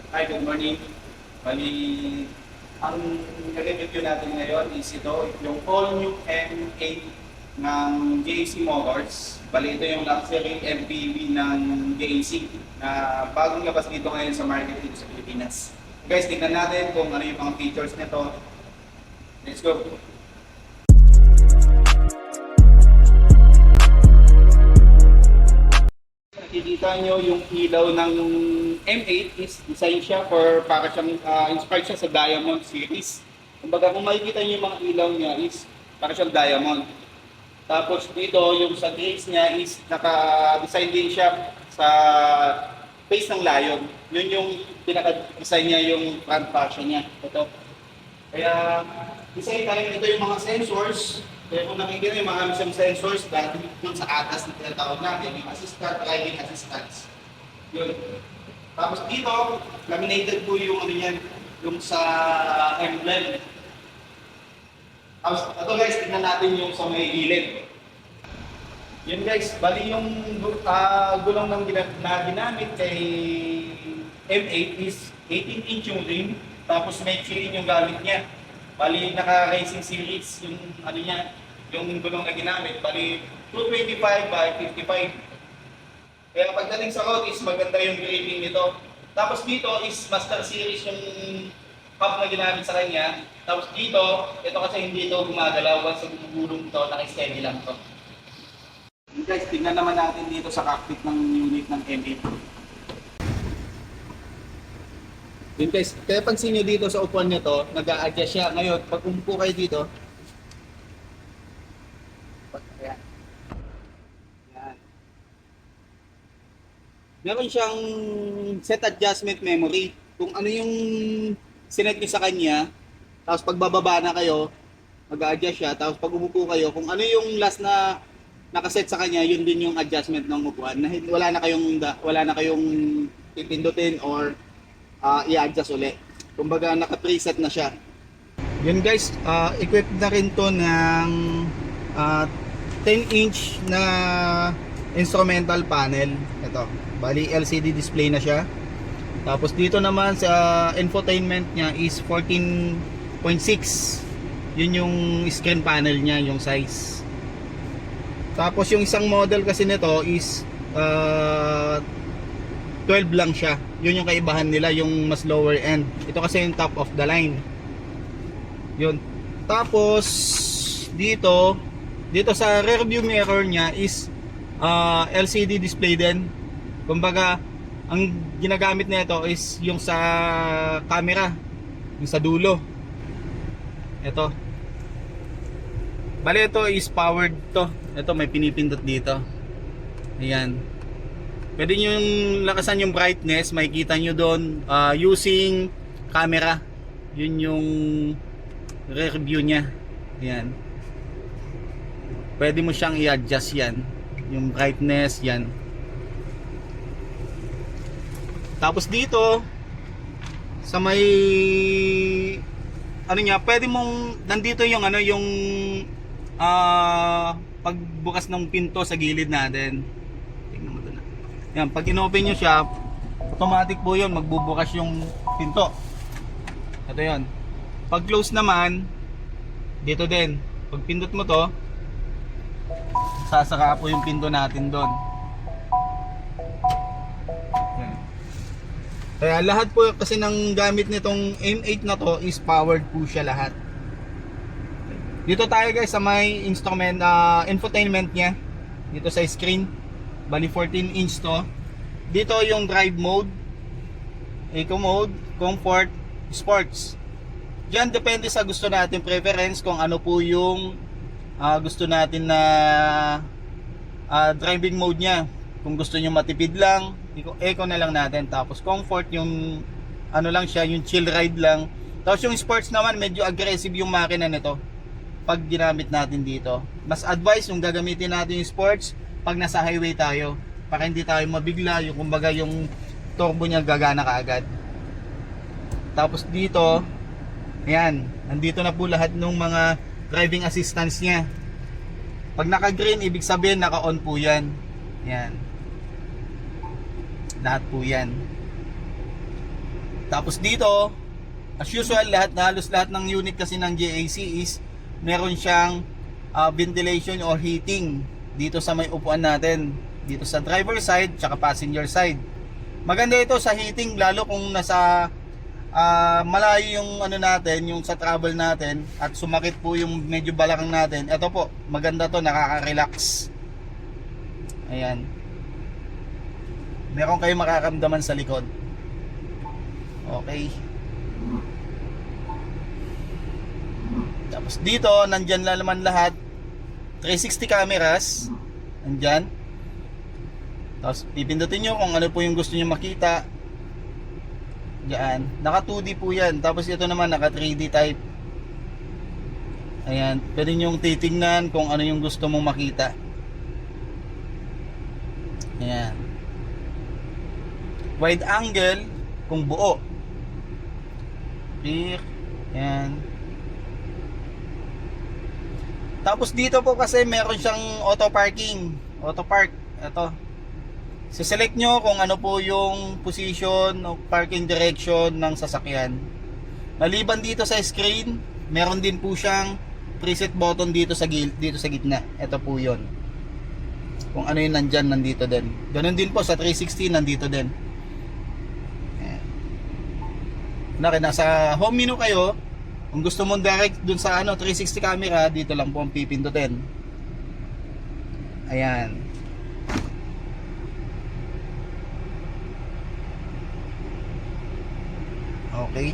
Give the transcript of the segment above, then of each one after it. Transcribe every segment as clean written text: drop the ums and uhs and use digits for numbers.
Hi, good morning. Bali, ang review natin ngayon is ito, yung all new M8 ng JAC Motors. Bali, ito yung luxury MPV ng JAC na bagong labas dito ngayon sa market dito sa Pilipinas. Guys, tingnan natin kung ano yung mga features nito. Let's go! Nakikita nyo yung ilaw ng M8 is design siya for para siyang inspired siya sa Diamond series. Kumbaga kung makikita nyo yung mga ilaw niya is para siyang Diamond. Tapos dito yung sa grills niya is naka-design din siya sa face ng lion. Yun yung pinaka-design niya yung front fascia niya. Ito. Kaya design tayo ito yung mga sensors. Kaya kung nakikita yung mga siyang sensors dahil dun sa ADAS na tinatawag natin, yung assistant driving assistance. Yun. Tapos dito, laminated po yung ano yan, yung sa emblem. Tapos ito guys, tignan natin yung sa may gilid. Yun guys, bali yung gulong ng na ginamit kay M8 is 18-inch yung rim, tapos may clean yung gamit niya. Bali naka-racing series yung ano niya, yung gulong na ginamit. Bali 225 by 55. Kaya pagdating sa road is maganda yung grading nito. Tapos dito is master series yung hub na ginamit sa kanya. Tapos dito, ito kasi hindi ito gumagalaw. Once sa gulong ito, naka-steady lang ito. Guys, tingnan naman natin dito sa cockpit ng unit ng M8. Yun guys, kaya pansin nyo dito sa upuan nyo to, nag-a-adjust siya. Ngayon, pag umupo kayo dito, ayan. Ayan. Meron siyang set adjustment memory. Kung ano yung sinet nyo sa kanya, tapos pag bababa na kayo, mag-a-adjust siya. Tapos pag umupo kayo, kung ano yung last na nakaset sa kanya, yun din yung adjustment ng upuan. Wala na kayong pipindutin or i-adjust ulit. Kumbaga naka-preset na siya. Yun guys, equipped na rin to ng 10-inch na instrumental panel. Ito, bali LCD display na siya. Tapos dito naman sa infotainment niya is 14.6. Yun yung screen panel niya, yung size. Tapos yung isang model kasi nito is 12 lang siya. Yun yung kaibahan nila, yung mas lower end. Ito kasi yung top of the line. Yun. Tapos dito sa rear view mirror niya is LCD display din. Kumbaga ang ginagamit nito is yung sa camera, yung sa dulo. Ito. Bali ito is powered to. Ito may pinipindot dito. Ayan. Pwede nyo yung lakasan yung brightness, makikita nyo doon using camera. Yun yung rear view nya. Yan. Pwede mo siyang i-adjust yan. Yung brightness, yan. Tapos dito, sa may ano niya, pwede mong, nandito yung ano, yung pagbukas ng pinto sa gilid natin. Yan, pag inopen nyo siya, automatic po yun, magbubukas yung pinto. Ito yun. Pag close naman, dito din. Pag pindot mo to, sasara po yung pinto natin doon. Yan. Kaya lahat po kasi ng gamit nitong M8 na to is powered po siya lahat. Dito tayo guys sa may infotainment niya. Dito sa screen. Bali 14-inch to. Dito yung drive mode, eco mode, comfort, sports. Diyan depende sa gusto natin preference kung ano po yung gusto natin na driving mode niya. Kung gusto niyo matipid lang, eco na lang natin. Tapos comfort yung ano lang siya, yung chill ride lang. Tapos yung sports naman medyo aggressive yung makina nito. Pag ginamit natin dito, mas advice yung gagamitin natin yung sports pag nasa highway tayo, para hindi tayo mabigla, yung kumbaga yung turbo niya gagana kaagad. Tapos dito, ayan, nandito na po lahat ng mga driving assistance niya. Pag naka green, ibig sabihin naka on po yan. Ayan, lahat po yan. Tapos dito, as usual, halos lahat ng unit kasi ng JAC is meron siyang ventilation or heating dito sa may upuan natin, dito sa driver side tsaka passenger side. Maganda ito sa heating, lalo kung nasa malayo yung ano natin, yung sa travel natin, at sumakit po yung medyo balakang natin. Ito po, maganda to, nakaka-relax. Ayan, meron kayong makakamdaman sa likod. Okay. Tapos dito, nandyan na naman lahat. 360 cameras. Nandyan. Tapos pipindutin nyo kung ano po yung gusto nyo makita. Diyan. Naka 2D po yan. Tapos ito naman naka 3D type. Ayan. Pwede nyo titingnan kung ano yung gusto mong makita. Ayan. Wide angle kung buo. Rear. Ayan. Tapos dito po kasi meron siyang auto parking. Auto park. Ito. Select nyo kung ano po yung position o parking direction ng sasakyan. Maliban dito sa screen, meron din po siyang preset button dito sa gitna. Ito po yon. Kung ano yung nandyan, nandito din. Ganun din po sa 360, nandito din. Nasa home menu kayo, kung gusto mong direct dun sa 360 camera, dito lang po ang pipindutin. Ayan. Okay.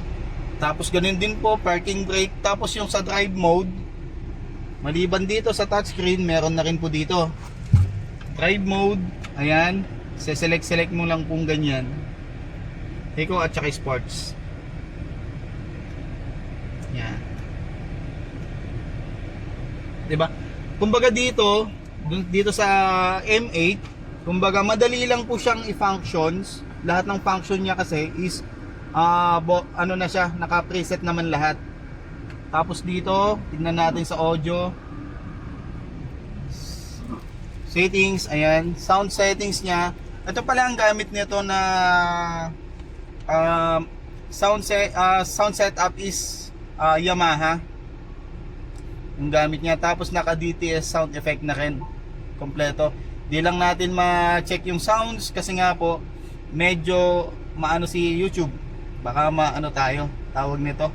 Tapos ganun din po, parking brake. Tapos yung sa drive mode, maliban dito sa touchscreen, meron na rin po dito. Drive mode, ayan. Select mo lang kung ganyan. Eco at saka sports. Yan. Diba? Kumbaga dito sa M8, kumbaga madali lang po siyang i-functions. Lahat ng function niya kasi is ano na siya, naka-preset naman lahat. Tapos dito, tingnan natin sa audio. Settings, ayan, sound settings niya. Ito pala ang gamit nito na sound setup is Yamaha. Yung gamit niya. Tapos naka DTS sound effect na rin. Kompleto. Di lang natin ma-check yung sounds kasi nga po medyo maano si YouTube. Baka tayo, tawag nito,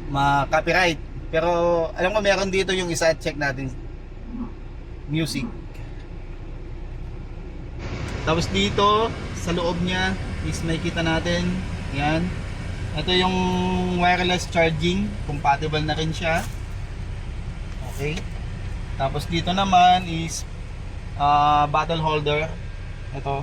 ma-copyright. Pero alam ko meron dito yung isa, check natin. Music. Tapos dito sa loob niya is makikita natin, yan. Ito yung wireless charging, compatible na rin siya. Okay. Tapos dito naman is bottle holder. Ito.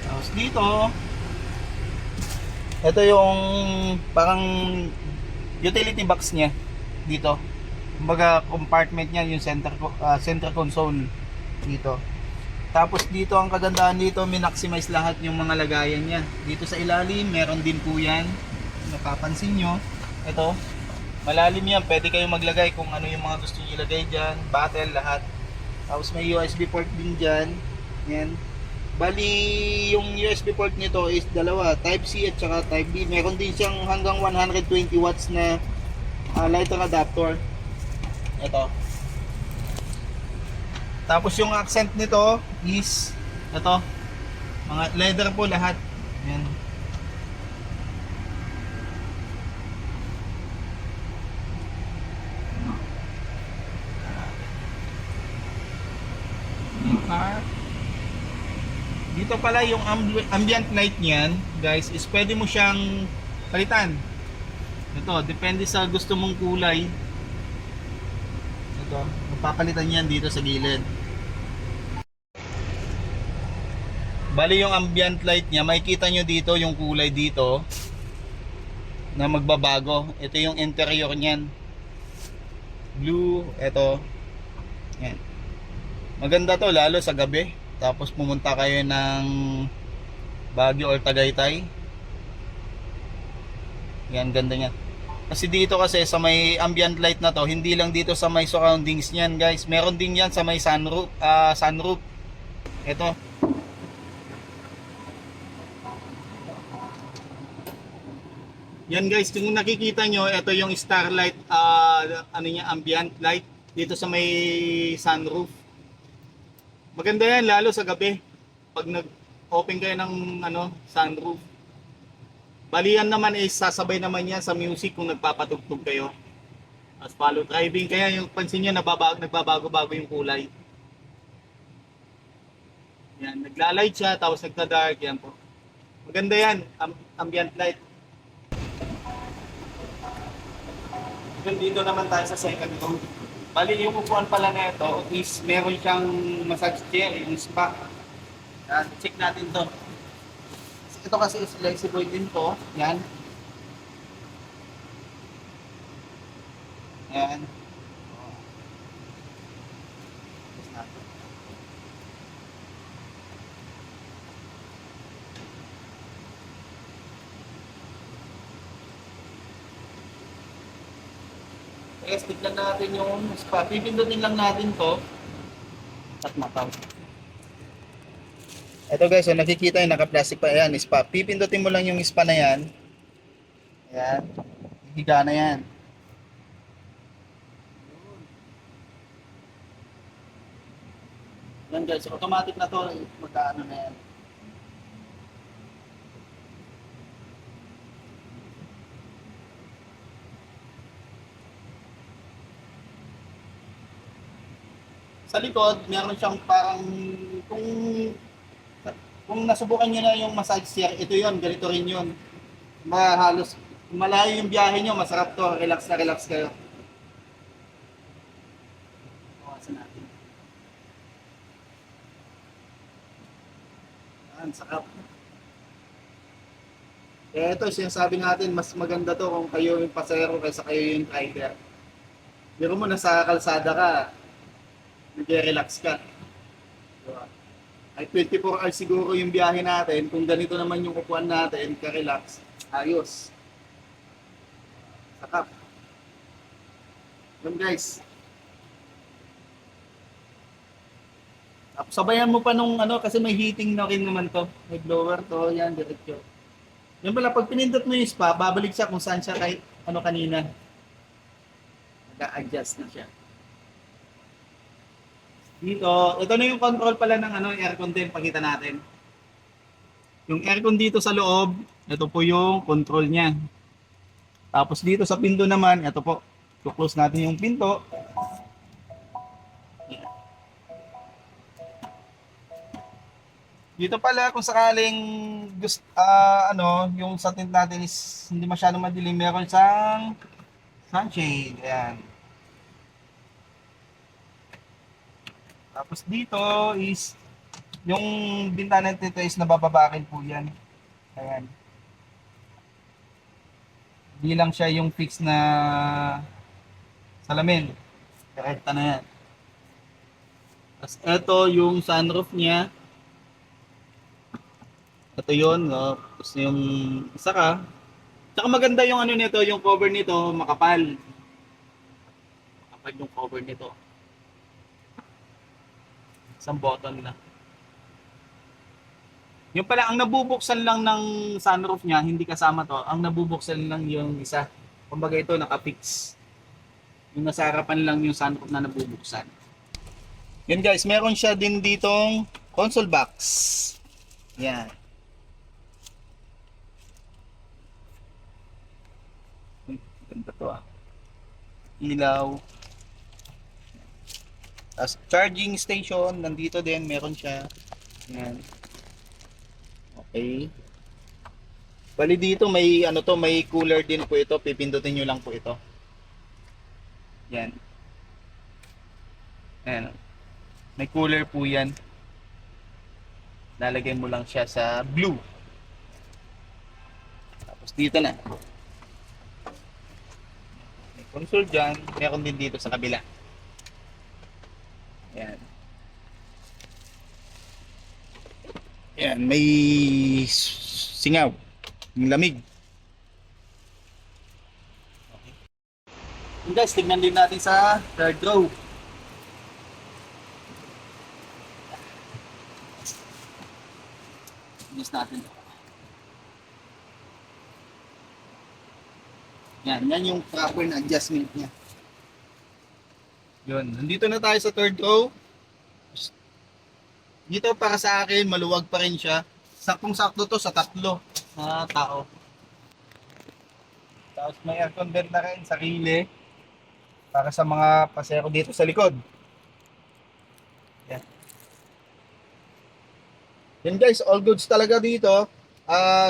Tapos dito, ito yung parang utility box niya dito. Kumbaga compartment niya yung center console dito. Tapos dito ang kagandahan dito, min-maximize lahat yung mga lagayan niya. Dito sa ilalim meron din po yan. Napapansin nyo, ito malalim yan, pwede kayong maglagay kung ano yung mga gusto niyo ilagay dyan, bottle, lahat. Tapos may USB port din dyan. Yan. Bali yung USB port nito is dalawa, Type C at saka Type B. Meron din siyang hanggang 120 watts na lighter adapter. Ito. Tapos yung accent nito is ito, mga leather po lahat. Yan. Dito pala yung ambient light niyan, guys, is pwede mo siyang palitan. Ito, depende sa gusto mong kulay. Ito, magpapalitan yan dito sa gilid. Bali yung ambient light niya, makikita nyo dito yung kulay dito na magbabago. Ito yung interior niyan. Blue, ito. Yan. Maganda to lalo sa gabi. Tapos pumunta kayo ng Baguio or Tagaytay. Yan, ganda niya. Kasi dito kasi sa may ambient light na to, hindi lang dito sa may surroundings niyan, guys. Meron din yan sa may sunroof, sunroof. Ito. Yan guys, kung nakikita nyo, ito yung starlight, ano niya, ambient light dito sa may sunroof. Maganda yan lalo sa gabi pag nag-open kayo ng ano, sunroof. Balian naman is sasabay naman yan sa music kung nagpapatugtog kayo. As follow driving, kaya yung pansin nyo nagbabago-bago yung kulay. Yan, nagla-light siya tapos nagda-dark yan po. Maganda yan, ambient light. Dito naman tayo sa second row. Bali yung upuan pala na ito is meron siyang massage chair, yung spa. Yan, check natin to. Ito kasi is flexible din to. Yan. Yan. Test natin. Test lang natin yung spa. Pipindutin lang natin to. At makaw. Ito guys, so nakikita yung naka-plastic pa. Ayan, spa. Pipindutin mo lang yung spa na yan. Ayan. Higa na yan. Yan guys, so automatic na to. Magkaano na yan. Sa likod, meron siyang parang kung nasubukan niyo na yung massage chair, ito yon, ganito rin yun. Halos malayo yung biyahe niyo, masarap to, relax na relax kayo. Bawasan natin. Yan, sarap. Kaya ito, sinasabi natin, mas maganda to kung kayo yung pasero kaysa kayo yung driver. Biro mo, nasa kalsada ka, nag-relax ka. Diba? Ay 24 hours siguro yung biyahe natin. Kung ganito naman yung upuan natin, ka-relax, ayos. Sakap. Yun guys. Tapos sabayan mo pa nung ano, kasi may heating na rin naman to. May blower to, yan, diretso. Yan pala, pag pinindot mo yung spa, babalik siya kung saan siya kahit ano kanina. Nag-a-adjust na siya. Dito, ito na yung control pala ng ano, aircon din, pakita natin. Yung aircon dito sa loob, ito po yung control niya. Tapos dito sa pinto naman, ito po, close natin yung pinto. Dito pala kung sakaling gusto, ano, yung sa tent natin is hindi masyadong madilim, meron siyang sunshade, ayan. Tapos dito is yung bintana nito is nabababakin po yan. Ayan. Hindi lang siya yung fix na salamin. Direkta na yan. Tapos ito yung sunroof niya. Ito yun. No? Tapos yung isa ka. Tsaka maganda yung ano nito, yung cover nito makapal. Makapal yung cover nito. Isang button na. Yung pala, ang nabubuksan lang ng sunroof niya, hindi kasama to. Ang nabubuksan lang yung isa. Kumbaga ito, nakapix. Yung nasa harapan lang yung sunroof na nabubuksan. Yun guys, meron siya din ditong console box. Yan. Ganda to ah. Ilaw. As charging station, nandito din, meron siya. Yan. Okay. Bali dito may ano to, may cooler din po ito. Pipindutin niyo lang po ito. Yan. Ayan. May cooler po yan. Lalagay mo lang siya sa blue. Tapos dito na. May console dyan. Meron din dito sa kabila. Ayan. Ayan, may singaw. Yung lamig. And guys, tignan din natin sa third row. Tignan natin. Yan yung proper na adjustment niya. Yun, nandito na tayo sa third row. Dito para sa akin, maluwag pa rin siya. Saktong-sakto to sa tatlo na tao. Tapos may aircon vent na rin, sarili. Para sa mga pasero dito sa likod. Yan. Yan guys, all goods talaga dito.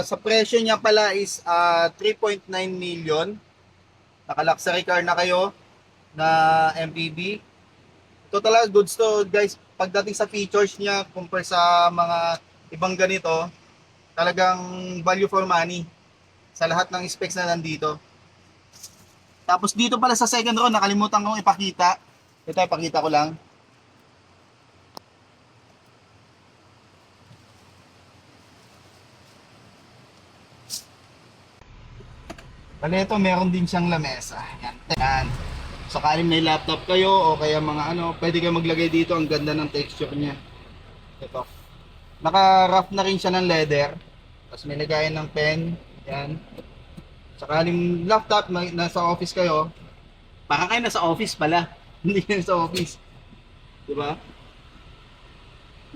Sa presyo niya pala is 3.9 million. Naka-luxury car na kayo na MPV. Ito talaga goods to guys. Pagdating sa features niya compare sa mga ibang ganito, talagang value for money sa lahat ng specs na nandito. Tapos dito pala sa second row, nakalimutan kong ipakita. Ito, ipakita ko lang. Bale ito, meron din siyang lamesa. Yan. So kung may laptop kayo o kaya mga pwede kayo maglagay dito. Ang ganda ng texture niya. Ito. Naka-wrap na rin siya ng leather. Tapos may lagayan ng pen. Yan. Saka yung laptop, nasa office kayo. Para kayo nasa office pala. Hindi kayo sa office. Diba?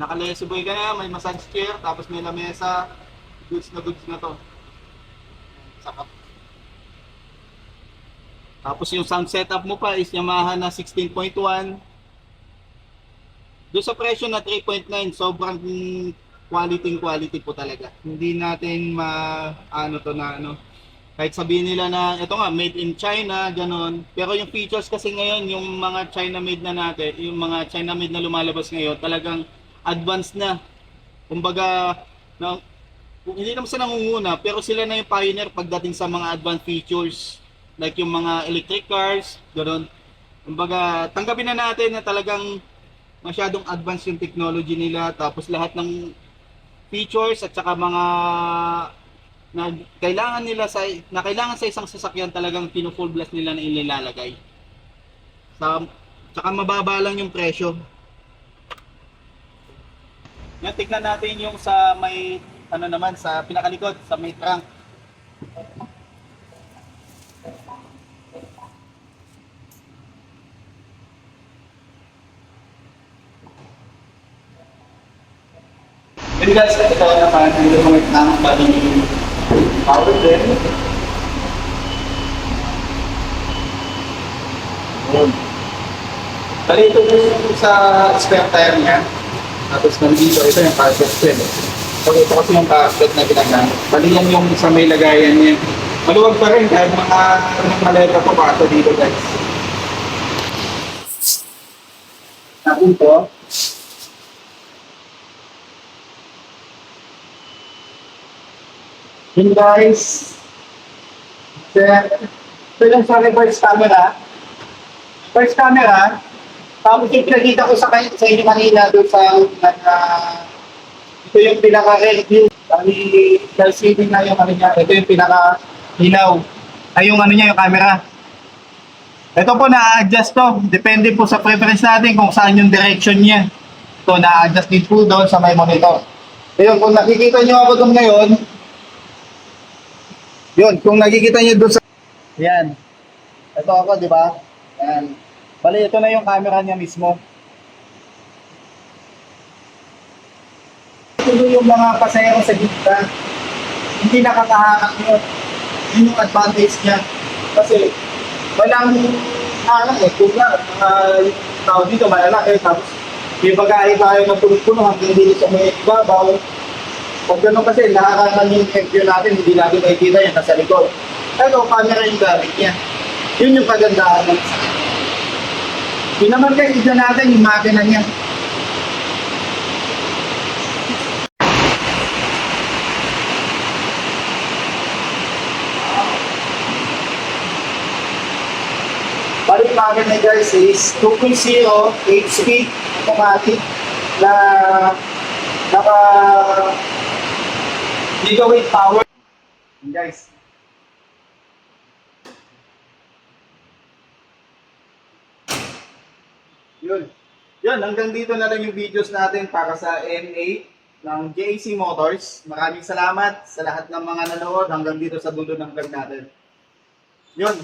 Naka-lazyboy ka na, may massage chair, tapos may lamesa. Goods na to. Saka tapos yung sound setup mo pa is Yamaha na 16.1. Doon sa presyo na 3.9, sobrang quality po talaga. Hindi natin kahit sabihin nila na ito nga made in China, ganon. Pero yung features kasi ngayon, yung mga China made na natin, yung mga China made na lumalabas ngayon, talagang advanced na. Kumbaga, hindi naman sila nangunguna, pero sila na yung pioneer pagdating sa mga advanced features. Like yung mga electric cars, gano'n. Kumbaga, tanggapin na natin na talagang masyadong advanced yung technology nila. Tapos lahat ng features at saka mga na kailangan sa isang sasakyan talagang pino-full blast nila na inilalagay. Saka mababa lang yung presyo. Yan, tignan natin yung sa may sa pinakalikod, sa may trunk. Jadi guys, ito naman yung mga tanong bali power din. Bali ito yung sa spare tire niya. Tapos nandito, ito yung carpet trim. So ito kasi yung carpet na ginagamit. Bali yan yung sa may lagayan niya. Maluwag pa rin kahit mga maleta pa pato dito guys. Natin po. Yun guys, ito yung sa reverse camera. First camera, tapos yung pinakita ko sa inyo kanina doon sa ito yung pinaka-review. Bali, LCD na yung niya. Ito yung pinaka-ilaw. Ay yung niya, yung camera. Ito po na-adjust to. Depende po sa preference natin kung saan yung direction niya. Ito na-adjust din po doon sa may monitor. Ayun, kung nakikita nyo ako doon ngayon, yun, kung nakikita niyo doon sa... Yan. Ito ako, di ba? Yan. Bali, ito na yung camera niya mismo. Ito yung mga pasayero sa gitna. Hindi nakakaharak yun. Yun yung advantage niya. Kasi, walang kung na, tao dito, malalaki. Tapos, yung pag-aari tayo ng puno-puno hanggang dito sa may ibabaw. Pag gano'n kasi, nakakanan yung view natin, hindi natin makikita yan nasa likod. Pero camera yung gamit niya. Yun yung kagandahan ng isa. Yun naman guys, tignan natin yung makina niya. Bali yung makina niya guys is 2.0 8-speed automatic na naka gigawin power. Guys. Yun. Yun, hanggang dito na lang yung videos natin para sa M8 ng JAC Motors. Maraming salamat sa lahat ng mga nanood hanggang dito sa dulo ng vlog natin. Yun.